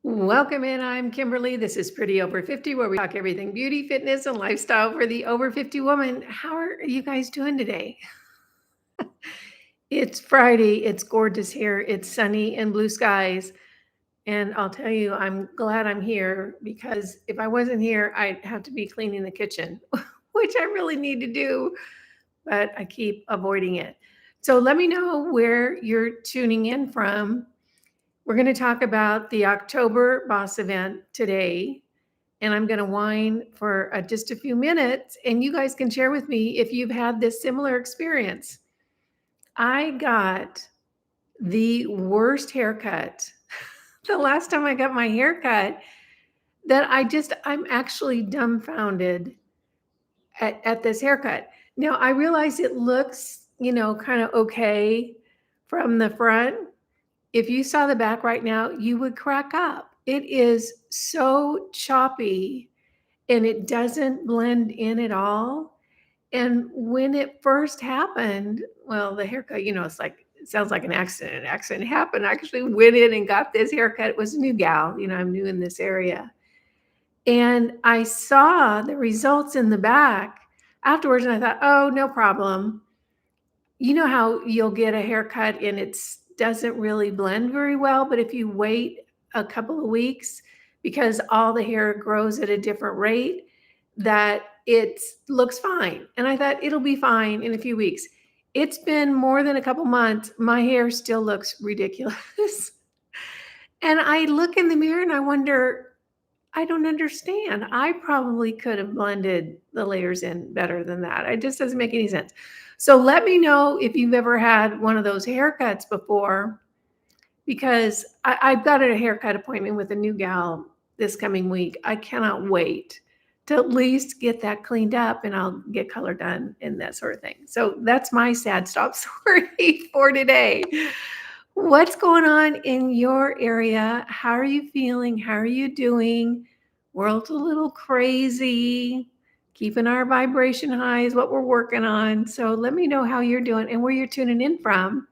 Welcome in. I'm Kimberly. This is Pretty Over 50, where we talk everything beauty, fitness, and lifestyle for the over 50 woman. How are you guys doing today? It's Friday. It's gorgeous here. It's sunny and blue skies. And I'll tell you, I'm glad I'm here because if I wasn't here, I'd have to be cleaning the kitchen, which I really need to do, but I keep avoiding it. So let me know where you're tuning in from. We're going to talk about the October Boss event today, and I'm going to whine for just a few minutes, and you guys can share with me if you've had this similar experience. I got the worst haircut the last time I got my haircut that I'm actually dumbfounded at this haircut. Now, I realize it looks, kind of okay from the front. If you saw the back right now, you would crack up. It is so choppy and it doesn't blend in at all. And when it first happened, well, the haircut, it sounds like an accident. An accident happened. I actually went in and got this haircut. It was a new gal. I'm new in this area. And I saw the results in the back afterwards and I thought, oh, no problem. You know how you'll get a haircut and it doesn't really blend very well, but if you wait a couple of weeks because all the hair grows at a different rate, that it looks fine. And I thought it'll be fine in a few weeks. It's been more than a couple months. My hair still looks ridiculous. And I look in the mirror and I wonder, I don't understand. I probably could have blended the layers in better than that. It just doesn't make any sense. So let me know if you've ever had one of those haircuts before, because I've got a haircut appointment with a new gal this coming week. I cannot wait to at least get that cleaned up and I'll get color done and that sort of thing. So that's my sad stop story for today. What's going on in your area? How are you feeling? How are you doing? World's a little crazy. Keeping our vibration high is what we're working on. So let me know how you're doing and where you're tuning in from.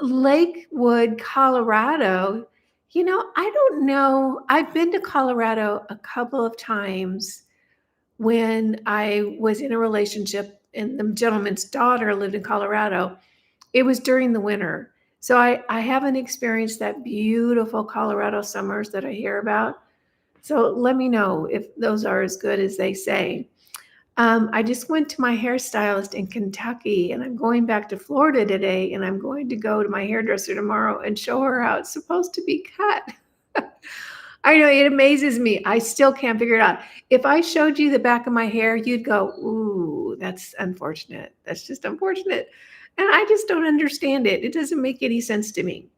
Lakewood, Colorado. I don't know. I've been to Colorado a couple of times when I was in a relationship and the gentleman's daughter lived in Colorado. It was during the winter. So I haven't experienced that beautiful Colorado summers that I hear about. So let me know if those are as good as they say. I just went to my hairstylist in Kentucky and I'm going back to Florida today and I'm going to go to my hairdresser tomorrow and show her how it's supposed to be cut. I know, it amazes me. I still can't figure it out. If I showed you the back of my hair, you'd go, ooh, that's unfortunate. That's just unfortunate. And I just don't understand it. It doesn't make any sense to me.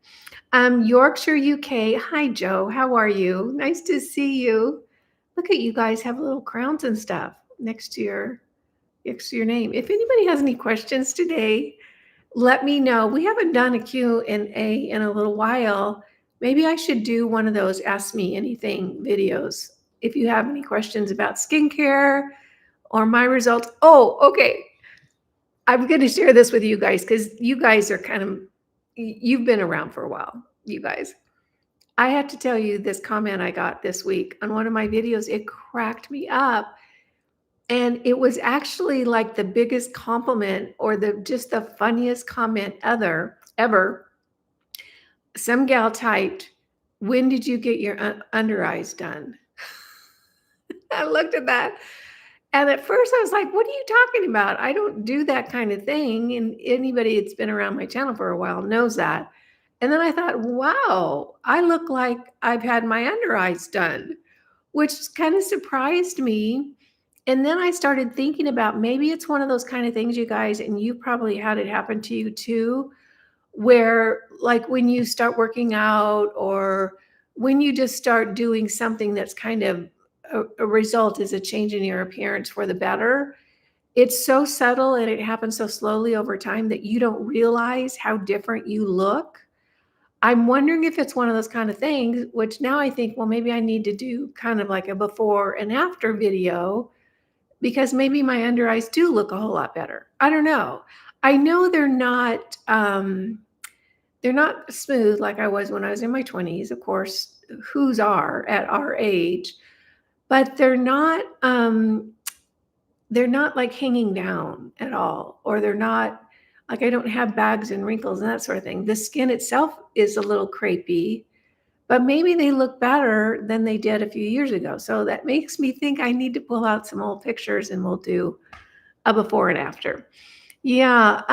Yorkshire, UK. Hi, Joe. How are you? Nice to see you. Look at you guys have little crowns and stuff next to your name. If anybody has any questions today, let me know. We haven't done a Q&A in a little while. Maybe I should do one of those Ask Me Anything videos. If you have any questions about skincare or my results. Oh, okay. I'm going to share this with you guys because you guys are you've been around for a while, you guys. I have to tell you this comment I got this week on one of my videos. It cracked me up. And it was actually like the biggest compliment or just the funniest comment ever. Some gal typed, "When did you get your under eyes done?" I looked at that. And at first I was like, what are you talking about? I don't do that kind of thing. And anybody that's been around my channel for a while knows that. And then I thought, wow, I look like I've had my under eyes done, which kind of surprised me. And then I started thinking about maybe it's one of those kind of things, you guys, and you probably had it happen to you too, where like when you start working out or when you just start doing something that's kind of a result is a change in your appearance for the better. It's so subtle and it happens so slowly over time that you don't realize how different you look. I'm wondering if it's one of those kind of things, which now I think, well, maybe I need to do kind of like a before and after video because maybe my under eyes do look a whole lot better. I don't know. I know they're not they're not smooth like I was when I was in my 20s. Of course, whose are at our age, but they're not like hanging down at all, or they're not like I don't have bags and wrinkles and that sort of thing. The skin itself is a little crepey, but maybe they look better than they did a few years ago. So that makes me think I need to pull out some old pictures and we'll do a before and after. Yeah,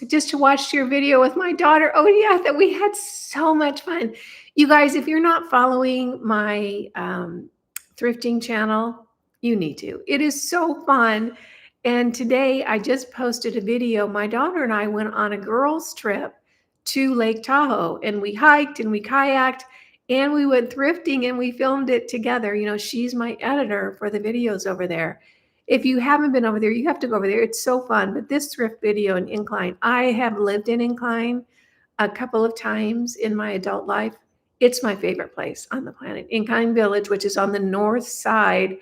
just to watch your video with my daughter. Oh yeah, that we had so much fun. You guys, if you're not following my thrifting channel, you need to. It is so fun. And today I just posted a video. My daughter and I went on a girls' trip to Lake Tahoe, and we hiked and we kayaked and we went thrifting and we filmed it together. You know, she's my editor for the videos over there. If you haven't been over there, you have to go over there. It's so fun. But this thrift video in Incline, I have lived in Incline a couple of times in my adult life. It's my favorite place on the planet. Incline Village, which is on the north side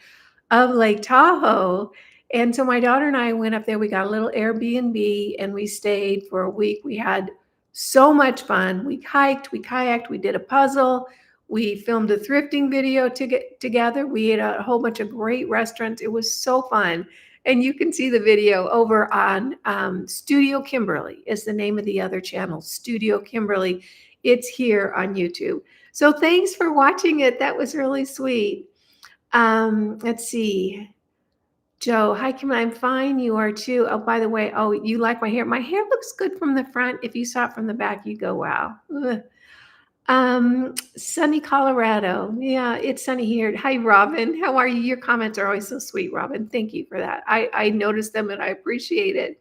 of Lake Tahoe. And so my daughter and I went up there. We got a little Airbnb and we stayed for a week. We had so much fun. We hiked, we kayaked, we did a puzzle. We filmed a thrifting video together. We ate a whole bunch of great restaurants. It was so fun. And you can see the video over on Studio Kimberly is the name of the other channel, Studio Kimberly. It's here on YouTube. So thanks for watching it. That was really sweet. Let's see. Joe, hi, Kim. I'm fine. You are too. Oh, by the way, oh, you like my hair? My hair looks good from the front. If you saw it from the back, you go, wow. Ugh. Sunny Colorado. Yeah, it's sunny here. Hi, Robin. How are you? Your comments are always so sweet, Robin. Thank you for that. I noticed them and I appreciate it.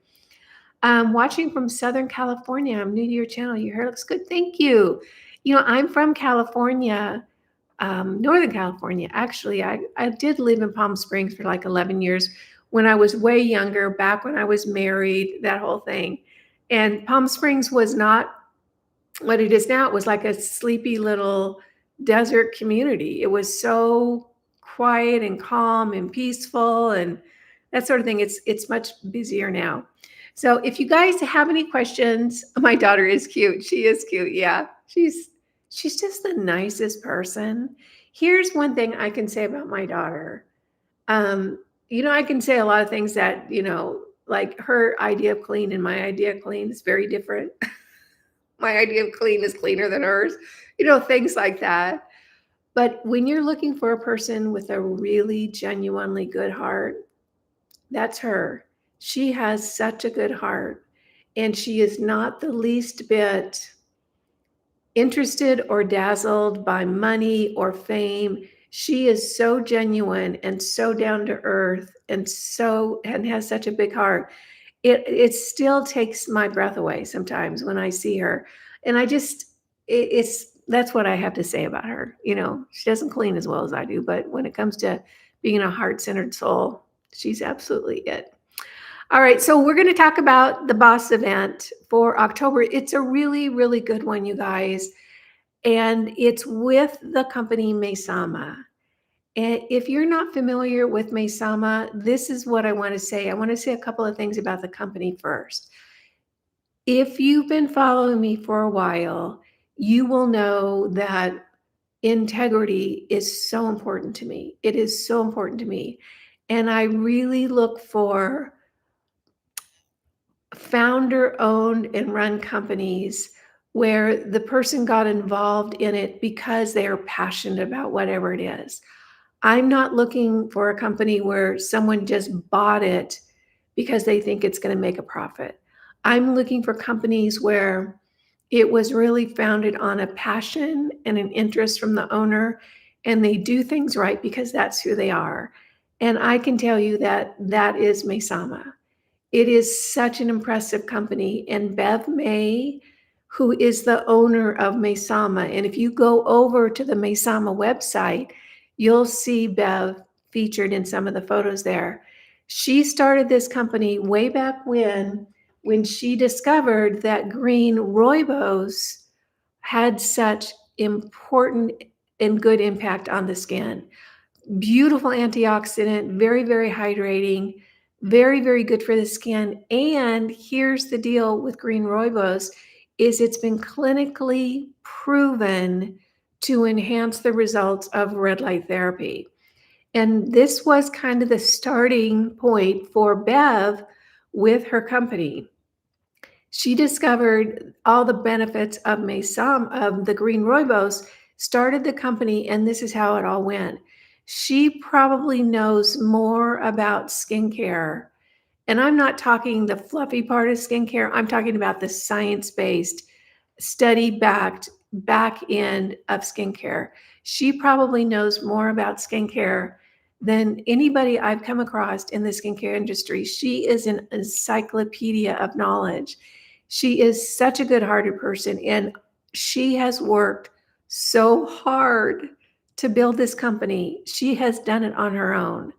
Watching from Southern California. I'm new to your channel. Your hair looks good. Thank you. You know, I'm from California, Northern California. Actually, I did live in Palm Springs for like 11 years when I was way younger, back when I was married, that whole thing. And Palm Springs was not what it is now. It was like a sleepy little desert community. It was so quiet and calm and peaceful and that sort of thing. It's much busier now. So if you guys have any questions, my daughter is cute. She is cute. Yeah, she's just the nicest person. Here's one thing I can say about my daughter. You know, I can say a lot of things that, you know, like her idea of clean and my idea of clean is very different. My idea of clean is cleaner than hers, you know, things like that. But when you're looking for a person with a really genuinely good heart, that's her. She has such a good heart, and she is not the least bit interested or dazzled by money or fame. She is so genuine and so down to earth and has such a big heart. It still takes my breath away sometimes when I see her. And I just that's what I have to say about her. You know, she doesn't clean as well as I do, but when it comes to being a heart-centered soul, she's absolutely it. All right, so we're going to talk about the Boss event for October. It's a really, really good one, you guys. And it's with the company Maysama. And if you're not familiar with Maysama, this is what I want to say. I want to say a couple of things about the company first. If you've been following me for a while, you will know that integrity is so important to me. It is so important to me. And I really look for founder-owned and run companies where the person got involved in it because they are passionate about whatever it is. I'm not looking for a company where someone just bought it because they think it's going to make a profit. I'm looking for companies where it was really founded on a passion and an interest from the owner, and they do things right because that's who they are. And I can tell you that that is Maysama. It is such an impressive company. And Bev May, who is the owner of Maysama, and if you go over to the Maysama website, you'll see Bev featured in some of the photos there. She started this company way back when she discovered that green rooibos had such important and good impact on the skin. Beautiful antioxidant, very, very hydrating, very, very good for the skin. And here's the deal with green rooibos. is it's been clinically proven to enhance the results of red light therapy. And this was kind of the starting point for Bev with her company. She discovered all the benefits of Maysama, of the green rooibos, started the company, and this is how it all went. She probably knows more about skincare, and I'm not talking the fluffy part of skincare. I'm talking about the science-based, study-backed back end of skincare. She probably knows more about skincare than anybody I've come across in the skincare industry. She is an encyclopedia of knowledge. She is such a good-hearted person, and she has worked so hard to build this company. She has done it on her own.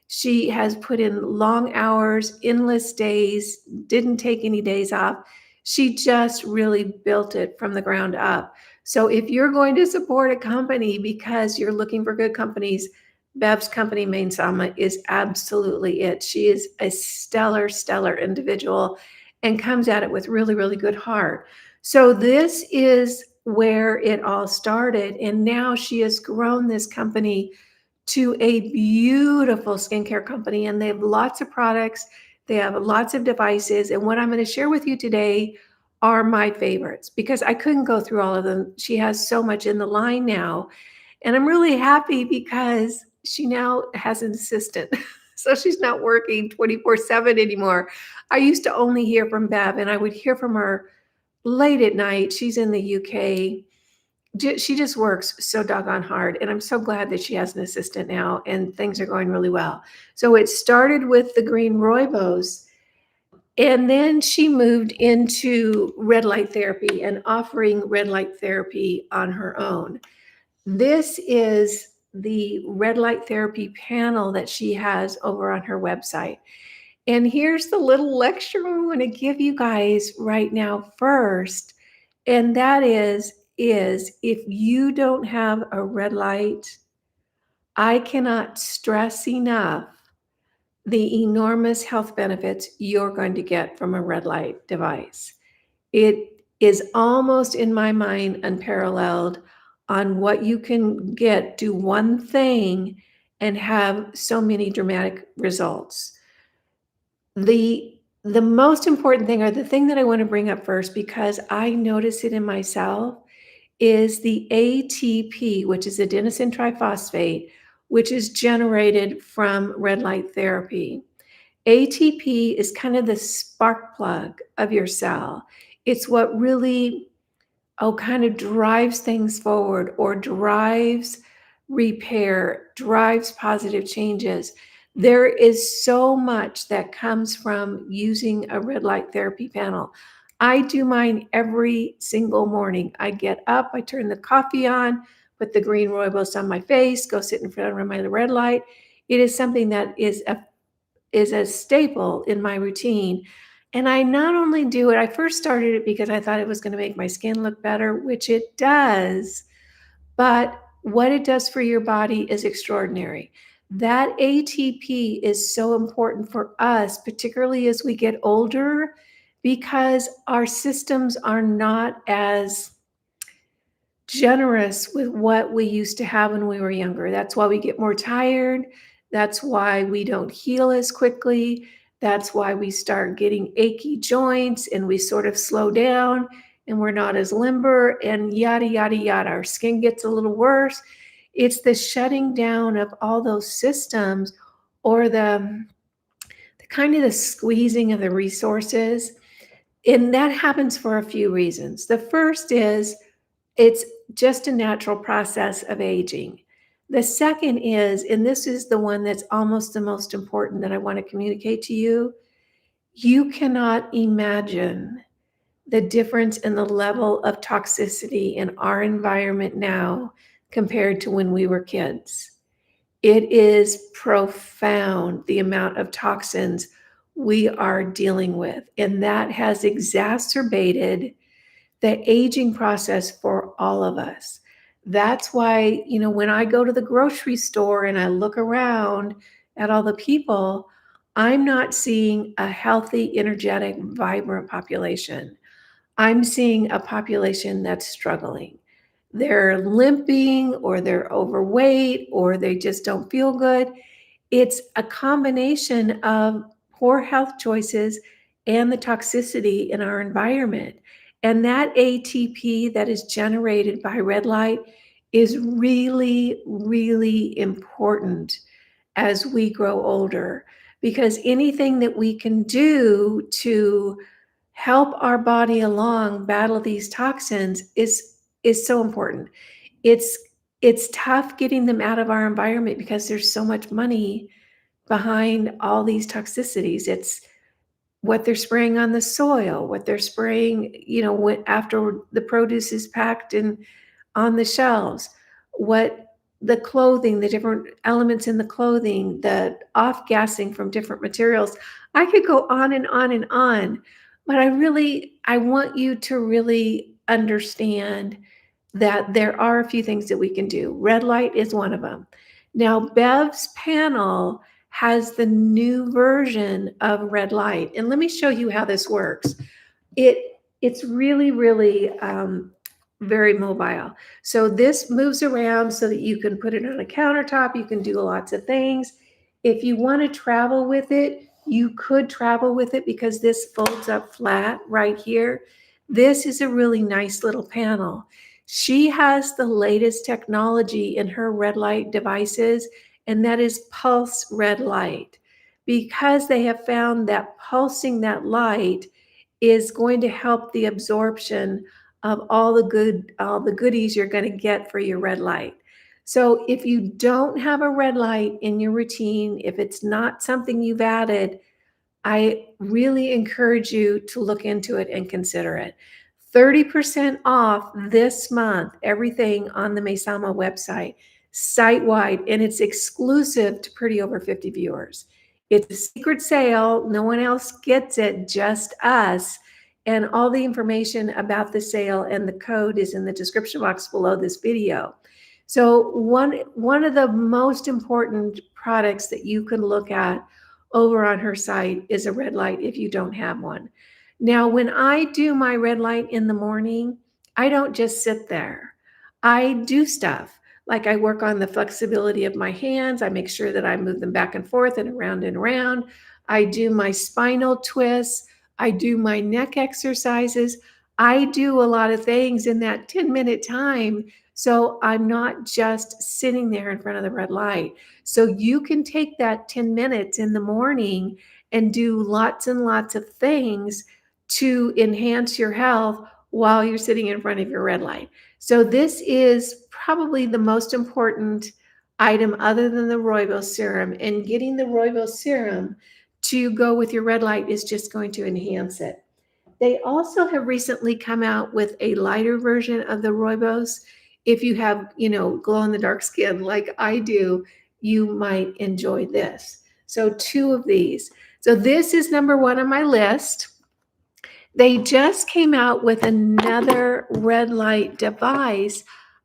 She has put in long hours, endless days, didn't take any days off. She just really built it from the ground up. So if you're going to support a company because you're looking for good companies, Bev's company, Maysama, is absolutely it. She is a stellar, stellar individual and comes at it with really, really good heart. So this is where it all started. And now she has grown this company to a beautiful skincare company, and they have lots of products. They have lots of devices. And what I'm going to share with you today are my favorites because I couldn't go through all of them. She has so much in the line now. And I'm really happy because she now has an assistant. So she's not working 24/7 anymore. I used to only hear from Bev, and I would hear from her late at night. She's in the UK. She just works so doggone hard, and I'm so glad that she has an assistant now, and things are going really well. So it started with the green rooibos, and then she moved into red light therapy and offering red light therapy on her own. This is the red light therapy panel that she has over on her website. And here's the little lecture I'm going to give you guys right now first. And that is if you don't have a red light, I cannot stress enough the enormous health benefits you're going to get from a red light device. It is almost, in my mind, unparalleled on what you can get, do one thing and have so many dramatic results. The most important thing, or the thing that I want to bring up first, because I notice it in myself, is the ATP, which is adenosine triphosphate, which is generated from red light therapy. ATP is kind of the spark plug of your cell. It's what really, kind of drives things forward or drives repair, drives positive changes. There is so much that comes from using a red light therapy panel. I do mine every single morning. I get up, I turn the coffee on, put the green rooibos on my face, go sit in front of my red light. It is something that is a staple in my routine. And I not only do it, I first started it because I thought it was going to make my skin look better, which it does, but what it does for your body is extraordinary. That ATP is so important for us, particularly as we get older, because our systems are not as generous with what we used to have when we were younger. That's why we get more tired. That's why we don't heal as quickly. That's why we start getting achy joints and we sort of slow down and we're not as limber and yada, yada, yada. Our skin gets a little worse. It's the shutting down of all those systems, or the kind of the squeezing of the resources. And that happens for a few reasons. The first is it's just a natural process of aging. The second is, and this is the one that's almost the most important that I want to communicate to you, you cannot imagine the difference in the level of toxicity in our environment now compared to when we were kids. It is profound, the amount of toxins we are dealing with, and that has exacerbated the aging process for all of us. That's why, when I go to the grocery store and I look around at all the people, I'm not seeing a healthy, energetic, vibrant population. I'm seeing a population that's struggling. They're limping or they're overweight or they just don't feel good. It's a combination of poor health choices and the toxicity in our environment. And that ATP that is generated by red light is really, really important as we grow older, because anything that we can do to help our body along battle these toxins is so important. It's it's tough getting them out of our environment because there's so much money behind all these toxicities. It's what they're spraying on the soil, what they're spraying, after the produce is packed and on the shelves, what the clothing, the different elements in the clothing, the off-gassing from different materials. I could go on and on and on, but I want you to really understand that there are a few things that we can do. Red light is one of them. Now, Bev's panel has the new version of red light. And let me show you how this works. It's really, really very mobile. So this moves around so that you can put it on a countertop. You can do lots of things. If you want to travel with it, you could travel with it because this folds up flat right here. This is a really nice little panel. She has the latest technology in her red light devices, and that is pulse red light, because they have found that pulsing that light is going to help the absorption of all the goodies you're going to get for your red light. So if you don't have a red light in your routine, if it's not something you've added, I really encourage you to look into it and consider it. 30% off this month, everything on the Maysama website, site-wide, and it's exclusive to Pretty Over 50 viewers. It's a secret sale. No one else gets it, just us. And all the information about the sale and the code is in the description box below this video. So one of the most important products that you can look at over on her site is a red light if you don't have one. Now, when I do my red light in the morning, I don't just sit there. I do stuff. Like I work on the flexibility of my hands. I make sure that I move them back and forth and around and around. I do my spinal twists. I do my neck exercises. I do a lot of things in that 10-minute time. So I'm not just sitting there in front of the red light. So you can take that 10 minutes in the morning and do lots and lots of things to enhance your health while you're sitting in front of your red light. So this is probably the most important item other than the Rooibos serum, and getting the Rooibos serum to go with your red light is just going to enhance it. They also have recently come out with a lighter version of the Rooibos. If you have, glow in the dark skin like I do, you might enjoy this. So 2 of these. So this is number 1 on my list. They just came out with another red light device.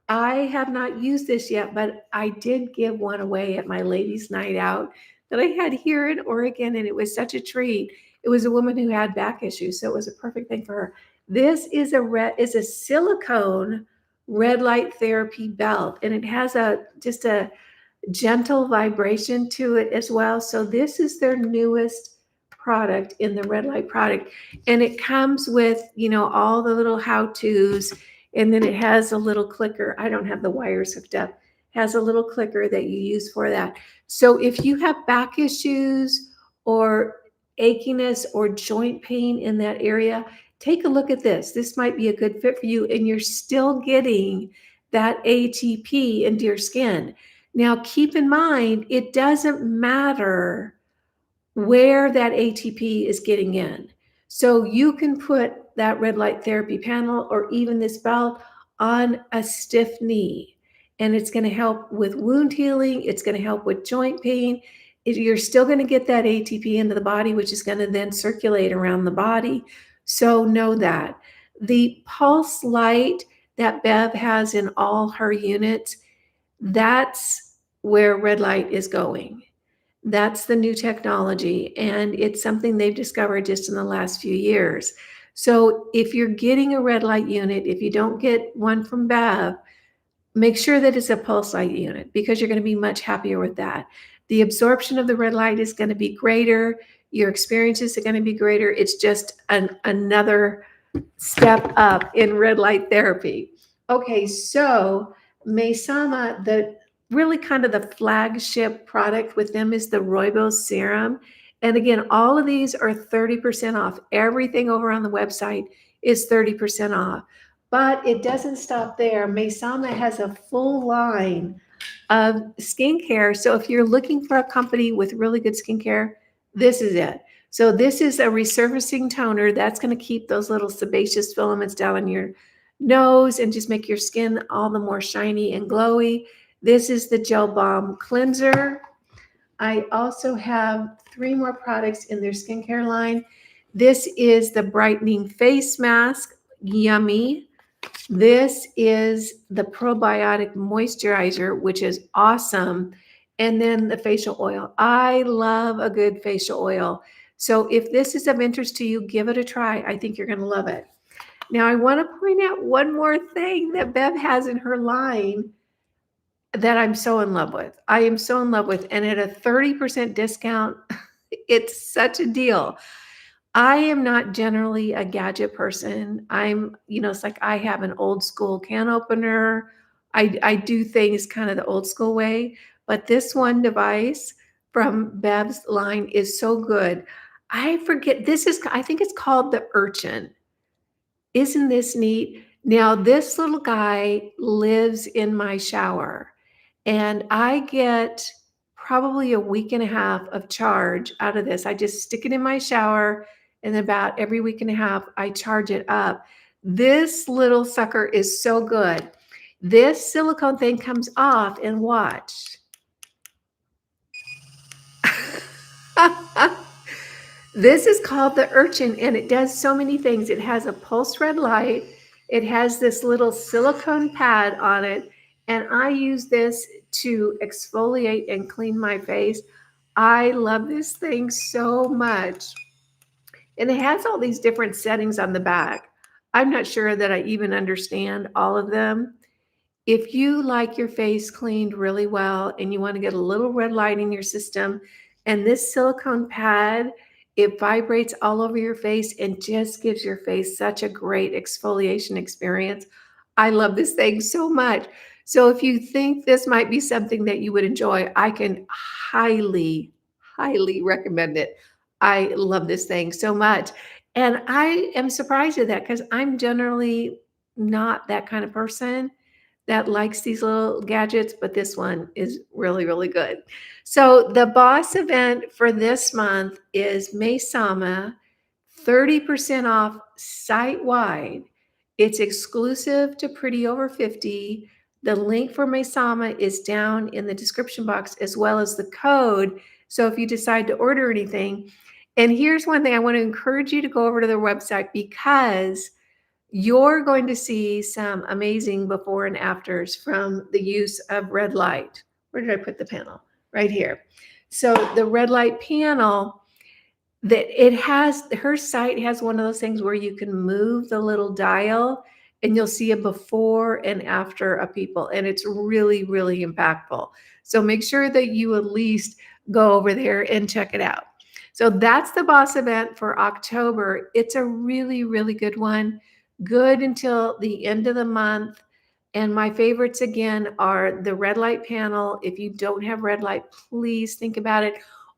I have not used this yet, but I did give one away at my ladies' night out that I had here in Oregon, and it was such a treat. It was a woman who had back issues, so it was a perfect thing for her. This is a silicone red light therapy belt, and it has just a gentle vibration to it as well. So this is their newest product in the red light product, and it comes with all the little how-tos, and then it has a little clicker. I don't have the wires hooked up. It has a little clicker that you use for that. So if you have back issues or achiness or joint pain in that area, take a look at this. This might be a good fit for you, and you're still getting that ATP into your skin. Now, keep in mind, it doesn't matter where that ATP is getting in. So you can put that red light therapy panel or even this belt on a stiff knee, and it's going to help with wound healing. It's going to help with joint pain. You're still going to get that ATP into the body, which is going to then circulate around the body. So know that. The pulse light that Bev has in all her units, that's where red light is going. That's the new technology, and it's something they've discovered just in the last few years. So if you're getting a red light unit, if you don't get one from Bev, make sure that it's a pulse light unit because you're going to be much happier with that. The absorption of the red light is going to be greater. Your experiences are going to be greater. It's just another step up in red light therapy. Okay, so Maysama, the really kind of the flagship product with them is the Rooibos serum. And again, all of these are 30% off. Everything over on the website is 30% off. But it doesn't stop there. Maysama has a full line of skincare. So if you're looking for a company with really good skincare, this is it. So this is a resurfacing toner that's going to keep those little sebaceous filaments down on your nose and just make your skin all the more shiny and glowy. This is the Gel Balm Cleanser. I also have 3 more products in their skincare line. This is the Brightening Face Mask. Yummy. This is the Probiotic Moisturizer, which is awesome. And then the facial oil. I love a good facial oil. So if this is of interest to you, give it a try. I think you're going to love it. Now, I want to point out one more thing that Bev has in her line that I'm so in love with. I am so in love with. And at a 30% discount, it's such a deal. I am not generally a gadget person. It's like I have an old school can opener. I do things kind of the old school way, but this one device from Bev's line is so good. I forget, I think it's called the Urchin. Isn't this neat? Now, this little guy lives in my shower, and I get probably a week and a half of charge out of this. I just stick it in my shower, and about every week and a half, I charge it up. This little sucker is so good. This silicone thing comes off, and watch. This is called the Urchin, and it does so many things. It has a pulse red light. It has this little silicone pad on it, and I use this to exfoliate and clean my face. I love this thing so much. And it has all these different settings on the back. I'm not sure that I even understand all of them. If you like your face cleaned really well and you want to get a little red light in your system, and this silicone pad, it vibrates all over your face and just gives your face such a great exfoliation experience. I love this thing so much. So if you think this might be something that you would enjoy, I can highly, highly recommend it. I love this thing so much. And I am surprised at that because I'm generally not that kind of person that likes these little gadgets, but this one is really, really good. So the boss event for this month is Maysama, 30% off site-wide. It's exclusive to Pretty Over 50. The link for Maysama is down in the description box as well as the code. So if you decide to order anything, and here's one thing I want to encourage you to go over to their website because you're going to see some amazing before and afters from the use of red light. Where did I put the panel? Right here. So the red light panel, her site has one of those things where you can move the little dial and you'll see a before and after of people. And it's really, really impactful. So make sure that you at least go over there and check it out. So that's the boss event for October. It's a really, really good one. Good until the end of the month. And my favorites again are the red light panel. If you don't have red light, please think about it,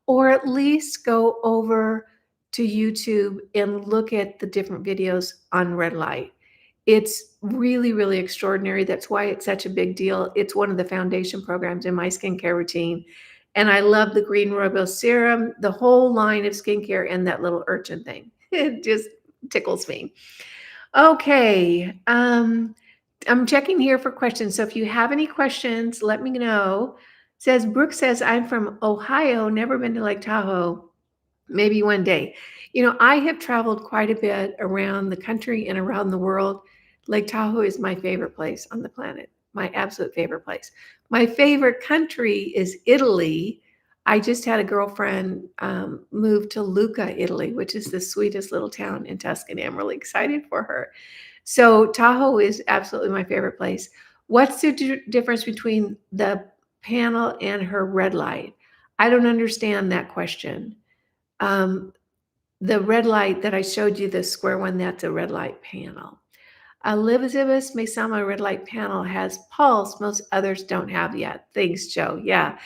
or at least go over to YouTube and look at the different videos on red light. It's really, really extraordinary. That's why it's such a big deal. It's one of the foundation programs in my skincare routine. And I love the green Rooibos serum, the whole line of skincare, and that little Urchin thing. It just tickles me. Okay. I'm checking here for questions. So if you have any questions, let me know. Brooke says, I'm from Ohio, never been to Lake Tahoe. Maybe one day. I have traveled quite a bit around the country and around the world. Lake Tahoe is my favorite place on the planet, my absolute favorite place. My favorite country is Italy. I just had a girlfriend move to Lucca, Italy, which is the sweetest little town in Tuscany. I'm really excited for her. So Tahoe is absolutely my favorite place. What's the difference between the panel and her red light? I don't understand that question. Um, the red light that I showed you, the square one, that's a red light panel. Elizabeth Maysama red light panel has pulse. Most others don't have yet. Thanks, Joe. Yeah.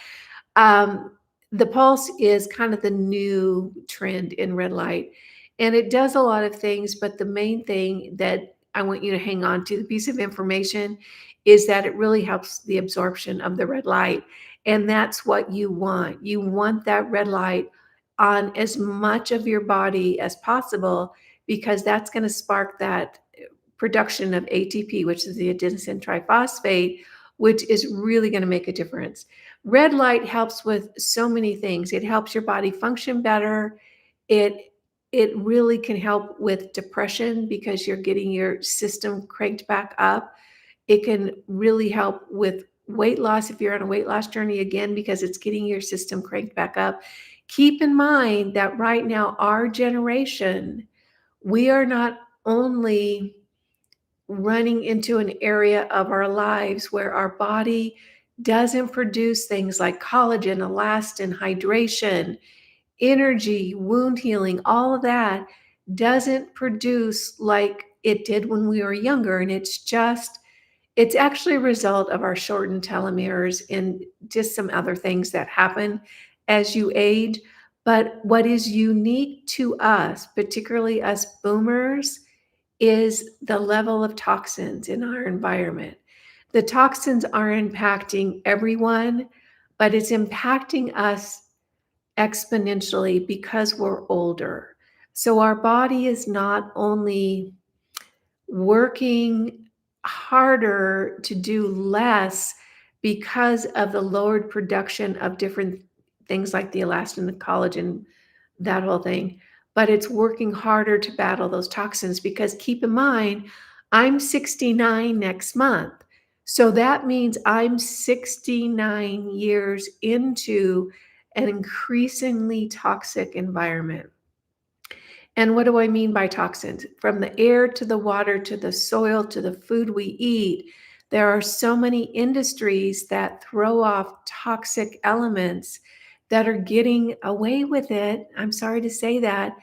Um, the pulse is kind of the new trend in red light, and it does a lot of things. But the main thing that I want you to hang on to, the piece of information, is that it really helps the absorption of the red light. And that's what you want. You want that red light on as much of your body as possible, because that's going to spark that production of ATP, which is the adenosine triphosphate, which is really going to make a difference. Red light helps with so many things. It helps your body function better. It really can help with depression because you're getting your system cranked back up. It can really help with weight loss if you're on a weight loss journey, again, because it's getting your system cranked back up. Keep in mind that right now, our generation, we are not only running into an area of our lives where our body doesn't produce things like collagen, elastin, hydration, energy, wound healing, all of that doesn't produce like it did when we were younger. And it's actually a result of our shortened telomeres and just some other things that happen as you age. But what is unique to us, particularly us boomers, is the level of toxins in our environment. The toxins are impacting everyone, but it's impacting us exponentially because we're older. So our body is not only working harder to do less because of the lowered production of different things like the elastin, the collagen, that whole thing, but it's working harder to battle those toxins because keep in mind, I'm 69 next month. So that means I'm 69 years into an increasingly toxic environment. And what do I mean by toxins? From the air to the water to the soil to the food we eat, there are so many industries that throw off toxic elements that are getting away with it. I'm sorry to say that,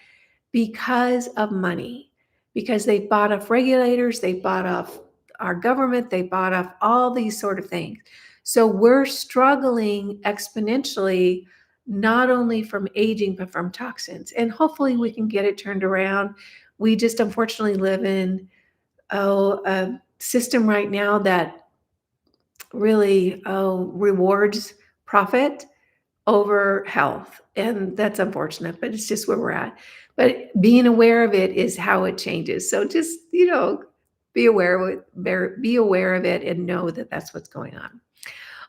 because of money, because they bought off regulators, they bought off our government, they bought off all these sort of things. So we're struggling exponentially, not only from aging, but from toxins. And hopefully we can get it turned around. We just unfortunately live in a system right now that really rewards profit over health. And that's unfortunate, but it's just where we're at. But being aware of it is how it changes. So just, be aware of it, be aware of it and know that that's what's going on.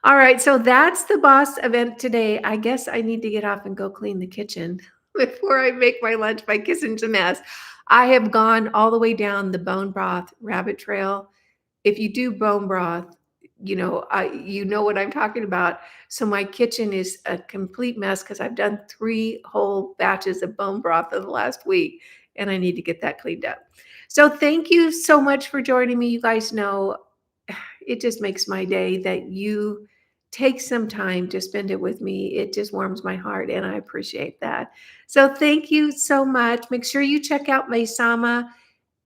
All right. So that's the boss event today. I guess I need to get off and go clean the kitchen before I make my lunch. My kitchen's a mess. I have gone all the way down the bone broth rabbit trail. If you do bone broth, you know what I'm talking about. So my kitchen is a complete mess because I've done 3 whole batches of bone broth in the last week, and I need to get that cleaned up. So thank you so much for joining me. You guys know it just makes my day that you take some time to spend it with me. It just warms my heart, and I appreciate that. So thank you so much. Make sure you check out Maysama.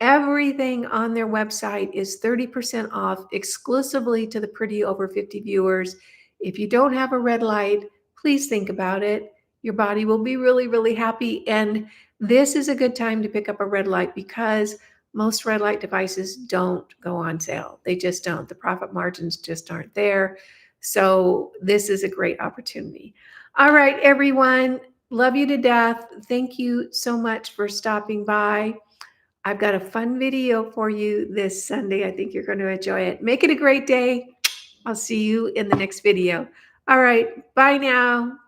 Everything on their website is 30% off exclusively to the pretty over 50 viewers. If you don't have a red light, please think about it. Your body will be really, really happy. And this is a good time to pick up a red light because most red light devices don't go on sale. They just don't. The profit margins just aren't there. So this is a great opportunity. All right, everyone. Love you to death. Thank you so much for stopping by. I've got a fun video for you this Sunday. I think you're going to enjoy it. Make it a great day. I'll see you in the next video. All right. Bye now.